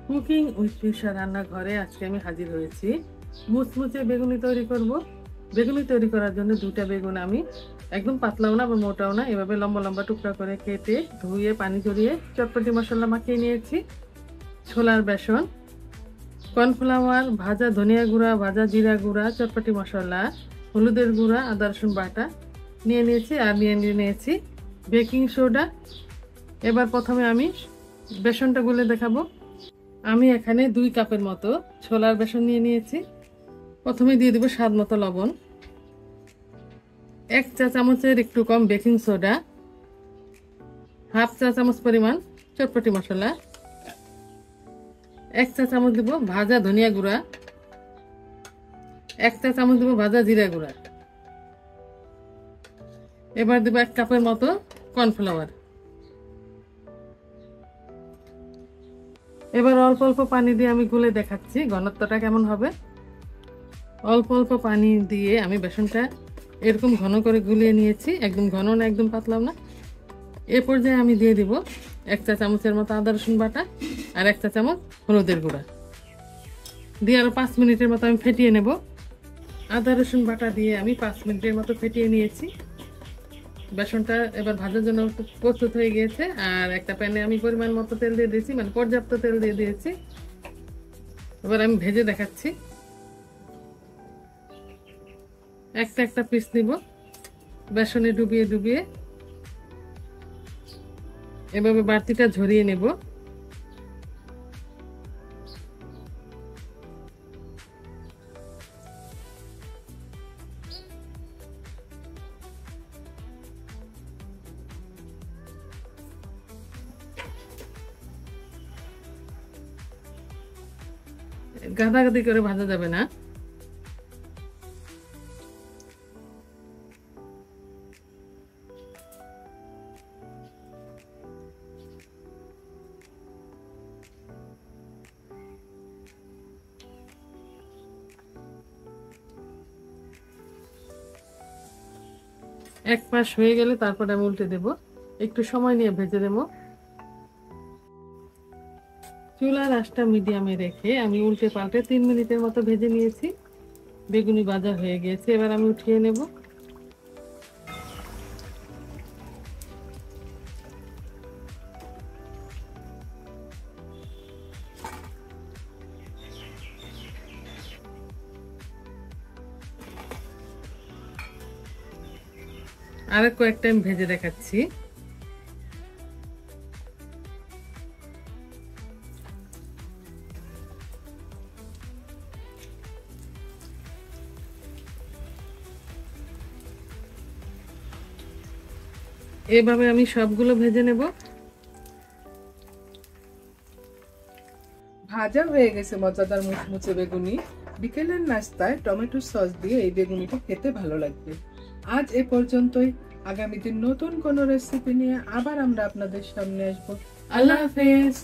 Cooking with Trisha রান্নাঘরে আজকে আমি হাজির হয়েছি। মুচমুচে বেগুনি তৈরি করব। বেগুনি তৈরি করার জন্য দুটা বেগুন আমি একদম পাতলাও না আবার মোটাও না, এভাবে লম্বা লম্বা টুকরা করে কেটে ধুয়ে পানি ঝরিয়ে চটপটি মশলা মাখিয়ে নিয়েছি। ছোলার বেসন, কর্নফ্লাওয়ার, ভাজা ধনিয়া গুঁড়া, ভাজা জিরা গুঁড়া, চটপটি মশলা, হলুদের গুঁড়া, আদা রসুন বাটা নিয়ে নিয়েছি। আর নিয়ে নিয়েছি বেকিং সোডা। এবার প্রথমে আমি বেসনটা গুলে দেখাবো। আমি এখানে 2 কাপের মতো ছোলার বেসন নিয়ে নিয়েছি। প্রথমে দিয়ে দেব স্বাদ মতো লবণ, 1 চা চামচের একটু কম বেকিং সোডা, 1/2 চা চামচ পরিমাণ চটপটি মশলা, 1 চা চামচ দেব ভাজা ধনিয়া গুঁড়া, 1 চা চামচ দেব ভাজা জিরা গুঁড়া। এবার দেব 1 কাপের মতো কর্নফ্লাওয়ার। এবার অল্প অল্প পানি দিয়ে আমি গুলে দেখাচ্ছি ঘনত্বটা কেমন হবে। অল্প অল্প পানি দিয়ে আমি বেসনটা এরকম ঘন করে গুলিয়ে নিয়েছি, একদম ঘন না একদম পাতলাও না। এ পর্যায়ে আমি দিয়ে দিব 1 চা চামচের মতো আদা রসুন বাটা আর 1 চা চামচ হলুদের গুঁড়া দিয়ে আরো 5 মিনিটের মতো আমি ফেটিয়ে নেব। আদা রসুন বাটা দিয়ে আমি 5 মিনিটের মতো ফেটিয়ে নিয়েছি। বেসনটা এবার ভাজার জন্য প্রস্তুত হয়ে গিয়েছে। আর একটা প্যানে আমি পরিমাণ মতো তেল দিয়ে দিয়েছি, মানে পর্যাপ্ত তেল দিয়ে দিয়েছি। এবার আমি ভেজে দেখাচ্ছি। একটা একটা পিস দিব, বেসনে ডুবিয়ে ডুবিয়ে এভাবে বাড়তিটা ঝরিয়ে নেব। গাদাগাদি করে ভাজা যাবে না। এক পাশ হয়ে গেলে তারপরে আমি উল্টে দেব, একটু সময় নিয়ে ভেজে দেব। চুলার আঁচটা মিডিয়ামে রেখে আমি উল্টে পাল্টে 3 মিনিটের মতো ভেজে নিয়েছি। বেগুনি ভাজা হয়ে গিয়েছে, এবার আমি উঠিয়ে নেব। আর কয়েকটা আমি ভেজে দেখাচ্ছি। এভাবে আমি সবগুলো ভেজে নেব। ভাজা হয়ে গেছে মজাদার মুচমুচে বেগুনি। বিকেলের নাস্তায় টমেটো সস দিয়ে এই বেগুনিটা খেতে ভালো লাগবে। আজ এ পর্যন্তই। আগামী দিন নতুন কোনো রেসিপি নিয়ে আবার আমরা আপনাদের সামনে আসবো। আল্লাহ হাফেজ।